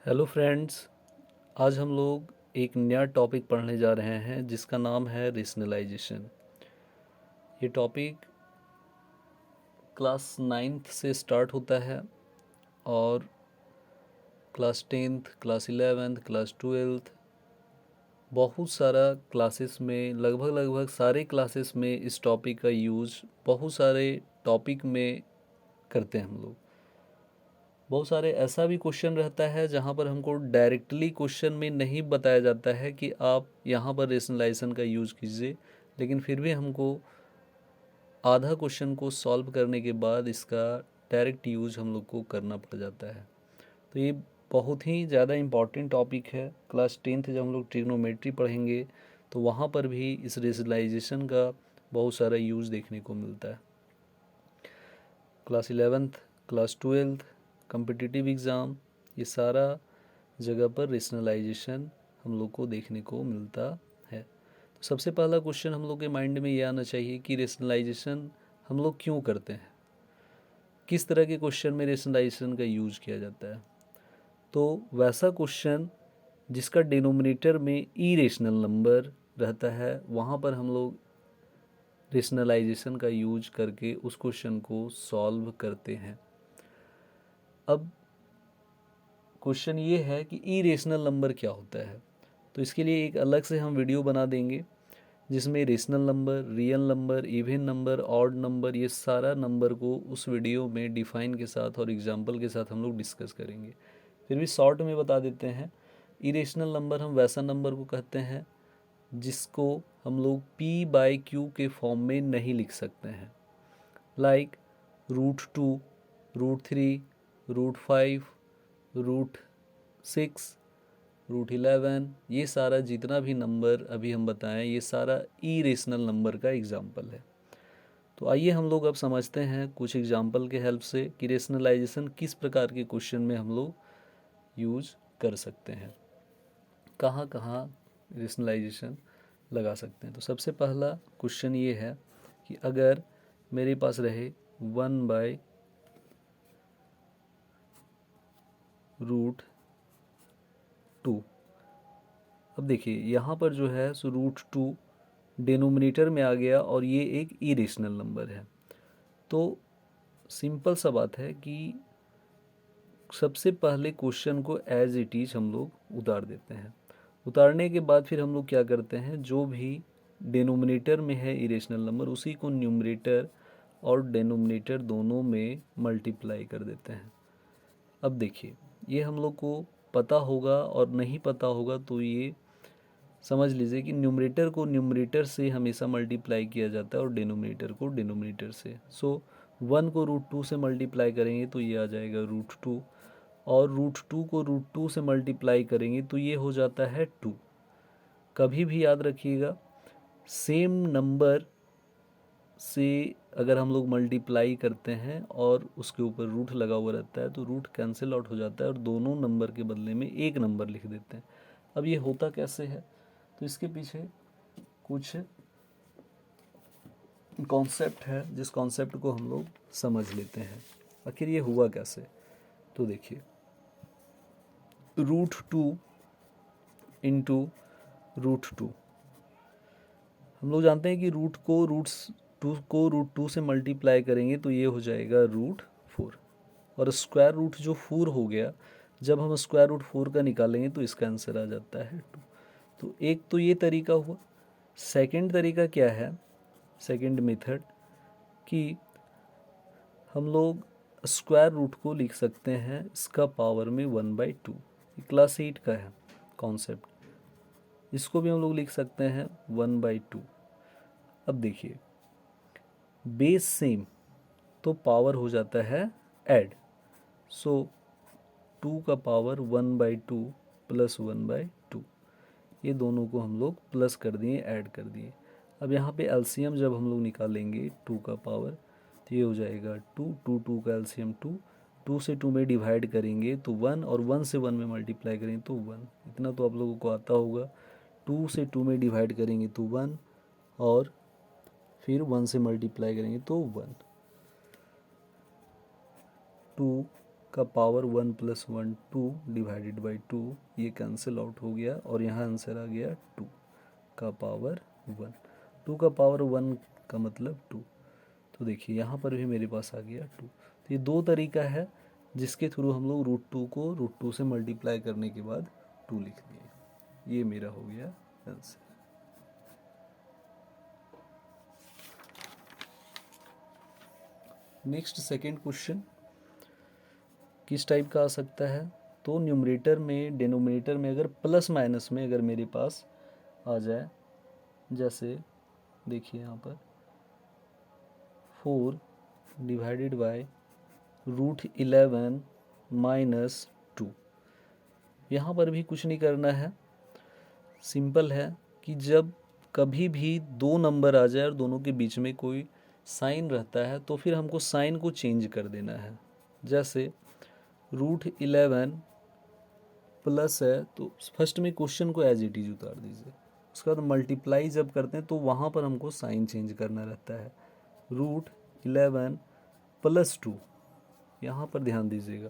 Hello friends. आज हम लोग एक नया टॉपिक पढ़ने जा रहे हैं जिसका नाम है रेशनलाइजेशन। ये टॉपिक क्लास नाइन्थ से स्टार्ट होता है और class tenth, class eleventh, class twelfth, बहुत सारा क्लासेस में लगभग सारे क्लासेस में इस टॉपिक का यूज़ बहुत सारे टॉपिक में करते हैं हम लोग। बहुत सारे ऐसा भी क्वेश्चन रहता है जहाँ पर हमको डायरेक्टली क्वेश्चन में नहीं बताया जाता है कि आप यहाँ पर रेशनलाइजेशन का यूज़ कीजिए, लेकिन फिर भी हमको आधा क्वेश्चन को सॉल्व करने के बाद इसका डायरेक्ट यूज़ हम लोग को करना पड़ जाता है। तो ये बहुत ही ज़्यादा इम्पॉर्टेंट टॉपिक है। क्लास टेंथ जब हम लोग ट्रिग्नोमेट्री पढ़ेंगे तो वहाँ पर भी इस रेशनलाइजेशन का बहुत सारा यूज़ देखने को मिलता है। Class eleventh, class twelfth, competitive exam, ये सारा जगह पर रेशनलाइजेशन हम लोग को देखने को मिलता है। तो सबसे पहला क्वेश्चन हम लोग के माइंड में ये आना चाहिए कि रेशनलाइजेशन हम लोग क्यों करते हैं, किस तरह के क्वेश्चन में रेशनलाइजेशन का यूज किया जाता है। तो वैसा क्वेश्चन जिसका डिनोमिनेटर में इरेशनल नंबर रहता है, वहाँ पर हम लोग रेशनलाइजेशन का यूज करके उस क्वेश्चन को सॉल्व करते हैं। अब क्वेश्चन ये है कि इरेशनल नंबर क्या होता है, तो इसके लिए एक अलग से हम वीडियो बना देंगे जिसमें rational number, real number, even number, odd number, ये सारा नंबर को उस वीडियो में डिफाइन के साथ और एग्जांपल के साथ हम लोग डिस्कस करेंगे। फिर भी शॉर्ट में बता देते हैं। इरेशनल नंबर हम वैसा नंबर को कहते हैं जिसको हम लोग p/q के फॉर्म में नहीं लिख सकते हैं, लाइक √2, √3, √5, √6, √11, ये सारा जितना भी नंबर अभी हम बताएं ये सारा इरेशनल नंबर का एग्जाम्पल है। तो आइए हम लोग अब समझते हैं कुछ एग्जाम्पल के हेल्प से कि रेशनलाइजेशन किस प्रकार के क्वेश्चन में हम लोग यूज कर सकते हैं, कहाँ कहाँ रेशनलाइजेशन लगा सकते हैं। तो सबसे पहला क्वेश्चन ये है कि अगर मेरे पास रहे 1/√2। अब देखिए यहाँ पर जो है सो √2 डिनोमिनेटर में आ गया और ये एक इरेशनल नंबर है। तो सिंपल सा बात है कि सबसे पहले क्वेश्चन को एज इट इज हम लोग उतार देते हैं। उतारने के बाद फिर हम लोग क्या करते हैं, जो भी डिनोमिनेटर में है इरेशनल नंबर उसी को न्यूमरेटर और डिनोमिनेटर दोनों में मल्टीप्लाई कर देते हैं। अब देखिए ये हम लोग को पता होगा और नहीं पता होगा तो ये समझ लीजिए कि न्यूमरेटर को न्यूमरेटर से हमेशा मल्टीप्लाई किया जाता है और डिनोमिनेटर को डिनोमिनेटर से। सो 1 को √2 से मल्टीप्लाई करेंगे तो ये आ जाएगा √2, और √2 को √2 से मल्टीप्लाई करेंगे तो ये हो जाता है 2। कभी भी याद रखिएगा, सेम नंबर से अगर हम लोग मल्टीप्लाई करते हैं और उसके ऊपर रूट लगा हुआ रहता है तो रूट कैंसिल आउट हो जाता है और दोनों नंबर के बदले में एक नंबर लिख देते हैं। अब ये होता कैसे है, तो इसके पीछे कुछ कॉन्सेप्ट है जिस कॉन्सेप्ट को हम लोग समझ लेते हैं। आखिर ये हुआ कैसे, तो देखिए √2 इंटू √2, हम लोग जानते हैं कि √2 से मल्टीप्लाई करेंगे तो ये हो जाएगा √4, और स्क्वायर रूट जो 4 हो गया, जब हम स्क्वायर रूट 4 का निकालेंगे तो इसका आंसर आ जाता है 2। तो एक तो ये तरीका हुआ। सेकंड तरीका क्या है, सेकंड मेथड, कि हम लोग स्क्वायर रूट को लिख सकते हैं इसका पावर में 1/2। क्लास 8 का है कॉन्सेप्ट, इसको भी हम लोग लिख सकते हैं 1/2। अब देखिए बेस सेम तो पावर हो जाता है ऐड। सो 2 का पावर 1/2 प्लस 1/2, ये दोनों को हम लोग प्लस कर दिए, ऐड कर दिए। अब यहाँ पे एलसीएम जब हम लोग निकालेंगे 2 का पावर तो ये हो जाएगा 2 का एलसीएम 2 से 2 में डिवाइड करेंगे तो 1, और 1 से 1 में मल्टीप्लाई करेंगे तो 1। इतना तो आप लोगों को आता होगा। 2 से 2 में डिवाइड करेंगे तो 1, और फिर 1 से मल्टीप्लाई करेंगे तो 1। 2 का पावर 1 + 1 2 डिवाइडेड बाई 2, ये कैंसिल आउट हो गया और यहाँ आंसर आ गया 2 का पावर 1। 2 का पावर 1 का मतलब 2। तो देखिए यहाँ पर भी मेरे पास आ गया 2। तो ये दो तरीका है जिसके थ्रू हम लोग √2 को √2 से मल्टीप्लाई करने के बाद 2 लिख दिए। ये मेरा हो गया आंसर। नेक्स्ट सेकेंड क्वेश्चन किस टाइप का आ सकता है, तो न्यूमरेटर में डिनोमिनेटर में अगर प्लस माइनस में अगर मेरे पास आ जाए, जैसे देखिए यहाँ पर 4 डिवाइडेड बाय √11 माइनस 2। यहाँ पर भी कुछ नहीं करना है, सिंपल है कि जब कभी भी दो नंबर आ जाए और दोनों के बीच में कोई साइन रहता है तो फिर हमको साइन को चेंज कर देना है। जैसे √11 प्लस है तो फर्स्ट में क्वेश्चन को एज इट इज उतार दीजिए, उसके बाद मल्टीप्लाई जब करते हैं तो वहाँ पर हमको साइन चेंज करना रहता है। √11 + 2, यहाँ पर ध्यान दीजिएगा,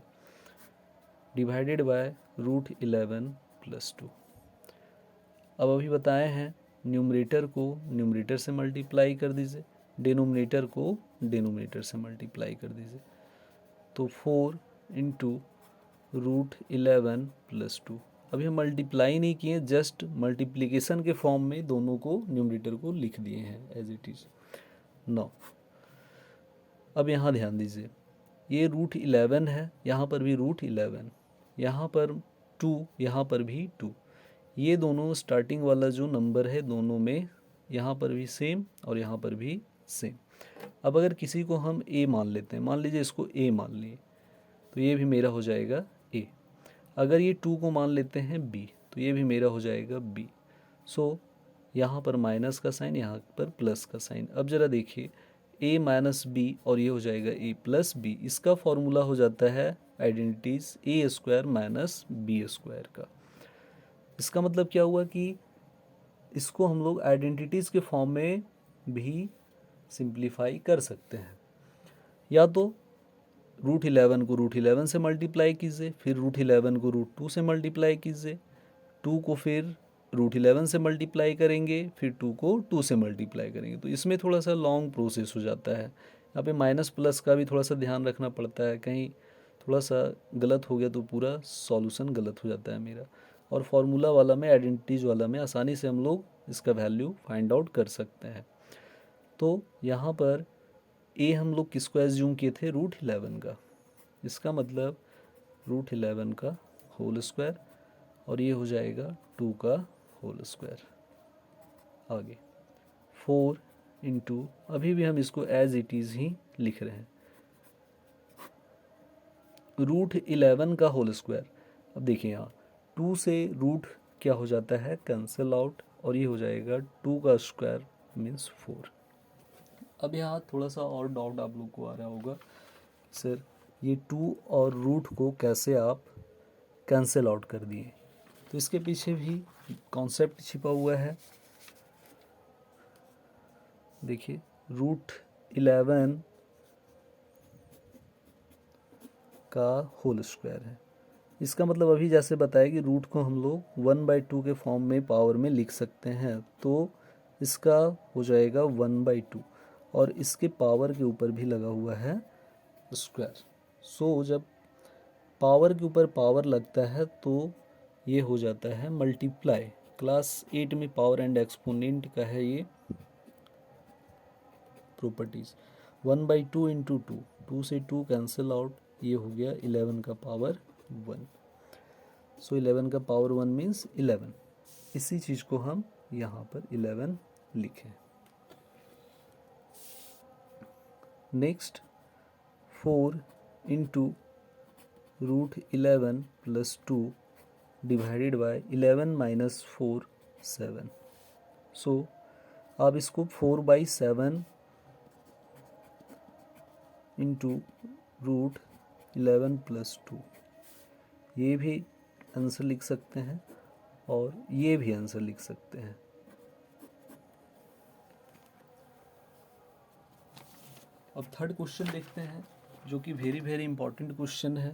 डिवाइडेड बाय √11 + 2। अब अभी बताए हैं न्यूमरेटर को न्यूमरेटर से मल्टीप्लाई कर दीजिए, डिनोमिनेटर को डिनोमिनेटर से मल्टीप्लाई कर दीजिए। तो 4 × √11 + 2। अभी हम मल्टीप्लाई नहीं किए, जस्ट मल्टीप्लिकेशन के फॉर्म में दोनों को न्यूमरेटर को लिख दिए हैं एज इट इज़। नौ, अब यहाँ ध्यान दीजिए, ये √11 है, यहाँ पर भी √11, यहाँ पर 2, यहाँ पर भी 2। ये दोनों स्टार्टिंग वाला जो नंबर है दोनों में यहाँ पर भी सेम और यहाँ पर भी सेम। अब अगर किसी को हम a मान लेते हैं, मान लीजिए इसको a मान लिए, तो ये भी मेरा हो जाएगा a। अगर ये 2 को मान लेते हैं b, तो ये भी मेरा हो जाएगा b। सो यहाँ पर माइनस का साइन, यहाँ पर प्लस का साइन। अब ज़रा देखिए a - b और ये हो जाएगा a + b। इसका फॉर्मूला हो जाता है आइडेंटिटीज a² - b² का। इसका मतलब क्या हुआ कि इसको हम लोग आइडेंटिटीज़ के फॉर्म में भी सिंप्लीफाई कर सकते हैं। या तो √11 को √11 से मल्टीप्लाई कीजिए, फिर √11 को √2 से मल्टीप्लाई कीजिए, 2 को फिर √11 से मल्टीप्लाई करेंगे, फिर 2 को 2 से मल्टीप्लाई करेंगे। तो इसमें थोड़ा सा लॉन्ग प्रोसेस हो जाता है। यहाँ पे माइनस प्लस का भी थोड़ा सा ध्यान रखना पड़ता है, कहीं थोड़ा सा गलत हो गया तो पूरा सॉल्यूशन गलत हो जाता है मेरा। और फार्मूला वाला में आइडेंटिटीज वाला में आसानी से हम लोग इसका वैल्यू फाइंड आउट कर सकते हैं। तो यहाँ पर ए हम लोग किसको एज्यूम किए थे, √11 का। इसका मतलब √11 का होल स्क्वायर और ये हो जाएगा 2 का होल स्क्वायर। आगे 4 × अभी भी हम इसको एज इट इज़ ही लिख रहे हैं, √11 का होल स्क्वायर। अब देखिए यहाँ 2 से रूट क्या हो जाता है, कैंसिल आउट, और ये हो जाएगा 2 का स्क्वायर मीन्स 4। अब यहाँ थोड़ा सा और डाउट आप लोग को आ रहा होगा, सर ये 2 और रूट को कैसे आप कैंसिल आउट कर दिए। तो इसके पीछे भी कॉन्सेप्ट छिपा हुआ है। देखिए √11 का होल स्क्वायर है, इसका मतलब अभी जैसे बताया कि रूट को हम लोग 1/2 के फॉर्म में पावर में लिख सकते हैं, तो इसका हो जाएगा 1/2 और इसके पावर के ऊपर भी लगा हुआ है स्क्वायर। सो जब पावर के ऊपर पावर लगता है तो ये हो जाता है मल्टीप्लाई। क्लास 8 में पावर एंड एक्सपोनेंट का है ये प्रॉपर्टीज़। 1/2 × 2, 2 से 2 कैंसिल आउट, ये हो गया 11 का पावर 1। सो 11 का पावर 1 मीन्स 11। इसी चीज़ को हम यहाँ पर 11 लिखें। Next 4 × √11 + 2 divided bye 11 - 4 7। सो आप इसको 4/7 × √11 + 2, ये भी आंसर लिख सकते हैं और ये भी आंसर लिख सकते हैं। अब थर्ड क्वेश्चन देखते हैं जो कि वेरी वेरी इंपॉर्टेंट क्वेश्चन है।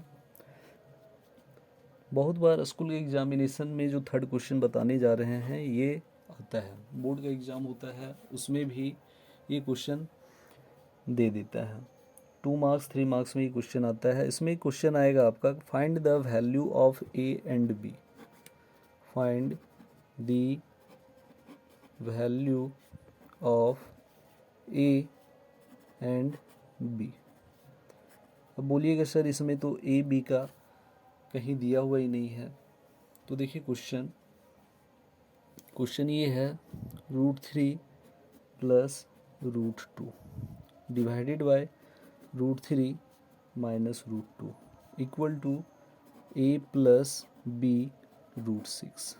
बहुत बार स्कूल के एग्जामिनेशन में जो थर्ड क्वेश्चन बताने जा रहे हैं ये आता है, बोर्ड का एग्ज़ाम होता है उसमें भी ये क्वेश्चन दे देता है। 2 मार्क्स 3 मार्क्स में ये क्वेश्चन आता है। इसमें क्वेश्चन आएगा आपका, find the value of A and B. Find the value of A and B. अब बोलिएगा सर इसमें तो ए बी का कहीं दिया हुआ ही नहीं है। तो देखिए क्वेश्चन ये है, √3 plus √2 divided by √3 minus √2 equal to A plus B √6।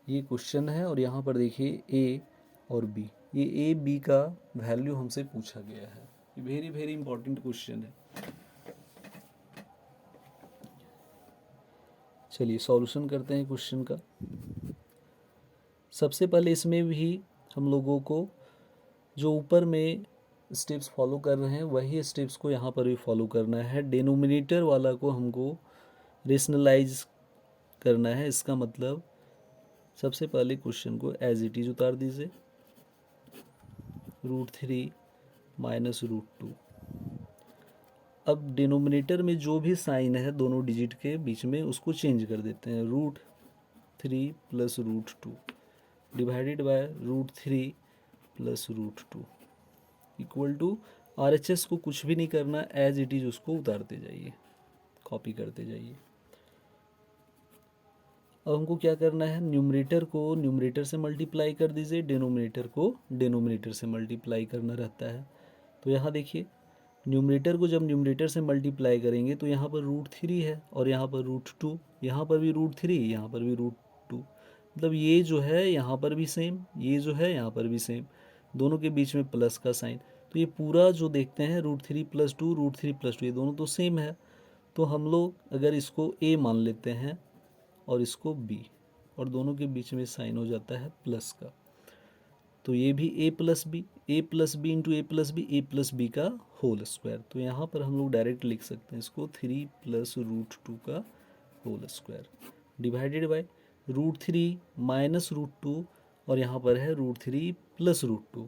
ये क्वेश्चन है और यहाँ पर देखिए ए और बी, ये ए बी का वैल्यू हमसे पूछा गया है। ये वेरी वेरी इंपॉर्टेंट क्वेश्चन है। चलिए सॉल्यूशन करते हैं क्वेश्चन का। सबसे पहले इसमें भी हम लोगों को जो ऊपर में स्टेप्स फॉलो कर रहे हैं वही स्टेप्स को यहाँ पर भी फॉलो करना है। डिनोमिनेटर वाला को हमको रेशनलाइज करना है। इसका मतलब सबसे पहले क्वेश्चन को एज इट इज उतार दीजिए, √3 माइनस √2। अब डिनोमिनेटर में जो भी साइन है दोनों डिजिट के बीच में उसको चेंज कर देते हैं, √3 plus √2 divided by √3 plus √2 equal to RHS को कुछ भी नहीं करना, एज इट इज उसको उतारते जाइए, कॉपी करते जाइए। अब हमको क्या करना है, न्यूमरेटर को न्यूमरेटर से मल्टीप्लाई कर दीजिए, डिनोमिनेटर को डिनोमिनेटर से मल्टीप्लाई करना रहता है। तो यहाँ देखिए न्यूमरेटर को जब न्यूमरेटर से मल्टीप्लाई करेंगे तो यहाँ पर √3 है और यहाँ पर √2, यहाँ पर भी √3, यहाँ पर भी √2, मतलब ये जो है यहाँ पर भी सेम, ये जो है यहाँ पर भी सेम, दोनों के बीच में प्लस का साइन। तो ये पूरा जो देखते हैं √3 प्लस 2 √3 प्लस 2 ये दोनों तो सेम है। तो हम लोग अगर इसको ए मान लेते हैं और इसको बी, और दोनों के बीच में साइन हो जाता है प्लस का, तो ये भी a plus B into A plus B का होल स्क्वायर। तो यहाँ पर हम लोग डायरेक्ट लिख सकते हैं इसको 3 प्लस √2 का whole square divided by √3 minus √2 और यहाँ पर है √3 प्लस √2।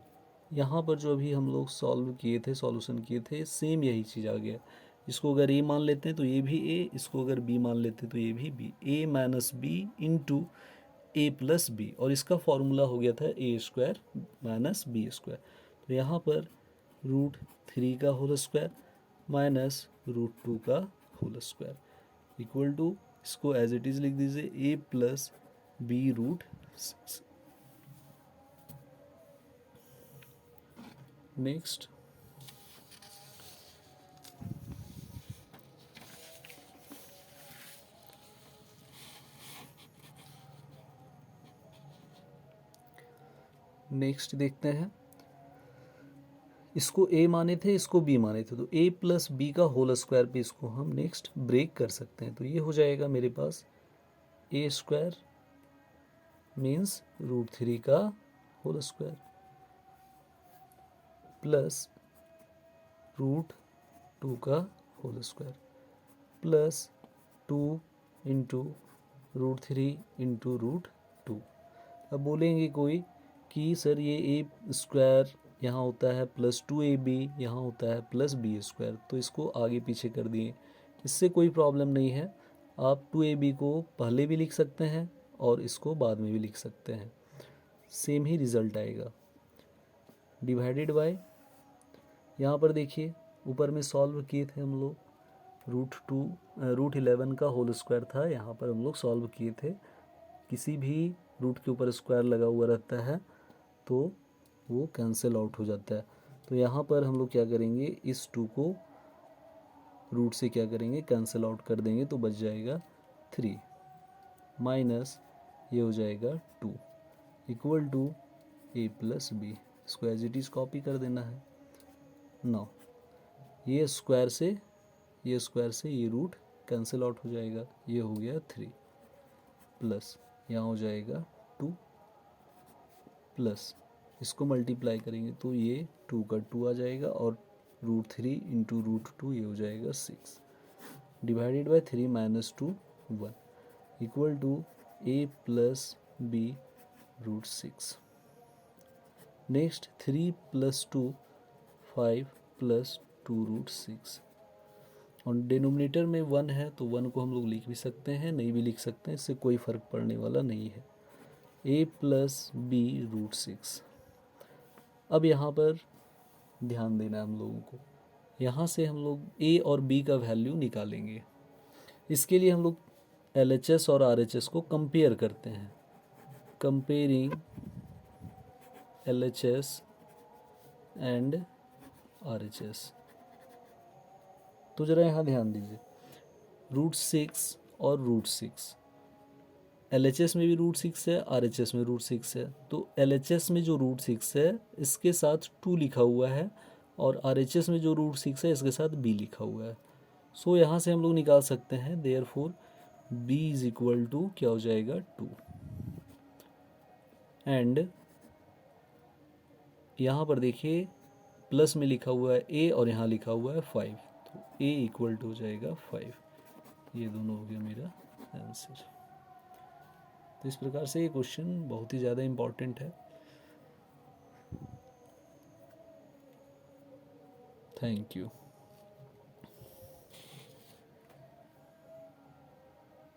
यहाँ पर जो अभी हम लोग सॉल्व किए थे, सॉल्यूशन किए थे, सेम यही चीज़ आ गया। इसको अगर a मान लेते हैं तो ये भी a, इसको अगर b मान लेते हैं तो ये भी b, a minus B into A plus B, और इसका फॉर्मूला हो गया था a² माइनस b²। तो यहाँ पर √3 का होल स्क्वायर माइनस √2 का होल स्क्वायर इक्वल टू, इसको एज इट इज़ लिख दीजिए a प्लस बी √6। नेक्स्ट देखते हैं, इसको a माने थे, इसको b माने थे, तो a प्लस बी का होल स्क्वायर पे इसको हम नेक्स्ट ब्रेक कर सकते हैं। तो ये हो जाएगा मेरे पास a² मीन्स √3 का होल स्क्वायर प्लस √2 का whole square plus 2 into √3 into √2। अब बोलेंगे कोई कि सर ये a² यहाँ होता है प्लस 2ab यहाँ होता है प्लस b², तो इसको आगे पीछे कर दिए, इससे कोई प्रॉब्लम नहीं है। आप 2ab को पहले भी लिख सकते हैं और इसको बाद में भी लिख सकते हैं, सेम ही रिज़ल्ट आएगा। डिवाइडेड बाय, यहाँ पर देखिए ऊपर में सॉल्व किए थे हम लोग, √11 का होल स्क्वायर था, यहाँ पर हम लोग सॉल्व किए थे। किसी भी रूट के ऊपर स्क्वायर लगा हुआ रहता है तो वो कैंसिल आउट हो जाता है। तो यहाँ पर हम लोग क्या करेंगे, इस 2 को रूट से क्या करेंगे, कैंसिल आउट कर देंगे, तो बच जाएगा 3 माइनस ये हो जाएगा 2 equal to a plus B. इसको एज इट इज़ कॉपी कर देना है। 9 ये स्क्वायर से ये रूट कैंसिल आउट हो जाएगा, ये हो गया 3 प्लस यहाँ हो जाएगा 2 प्लस इसको मल्टीप्लाई करेंगे तो ये 2 का 2 आ जाएगा और √3 इंटू √2 ये हो जाएगा 6 divided by 3 minus 2 1 equal to a plus B root 6। Next 3 plus 2 5 plus 2 root 6 और डिनोमिनेटर में 1 है तो 1 को हम लोग लिख भी सकते हैं, नहीं भी लिख सकते हैं, इससे कोई फ़र्क पड़ने वाला नहीं है। a plus B root 6। अब यहाँ पर ध्यान देना है हम लोगों को, यहाँ से हम लोग a और b का वैल्यू निकालेंगे। इसके लिए हम लोग LHS और RHS को कंपेयर करते हैं। Comparing LHS and RHS। तो ज़रा यहाँ ध्यान दीजिए, रूट 6 और रूट 6, LHS में भी रूट 6 है, RHS में रूट 6 है। तो LHS में जो रूट 6 है इसके साथ 2 लिखा हुआ है और RHS में जो रूट 6 है इसके साथ b लिखा हुआ है। सो यहाँ से हम लोग निकाल सकते हैं therefore b is equal to क्या हो जाएगा 2 एंड यहाँ पर देखिए प्लस में लिखा हुआ है a और यहाँ लिखा हुआ है 5, तो a इक्वल टू हो जाएगा 5। ये दोनों हो गया मेरा आंसर। तो इस प्रकार से ये क्वेश्चन बहुत ही ज़्यादा इम्पॉर्टेंट है। Thank you.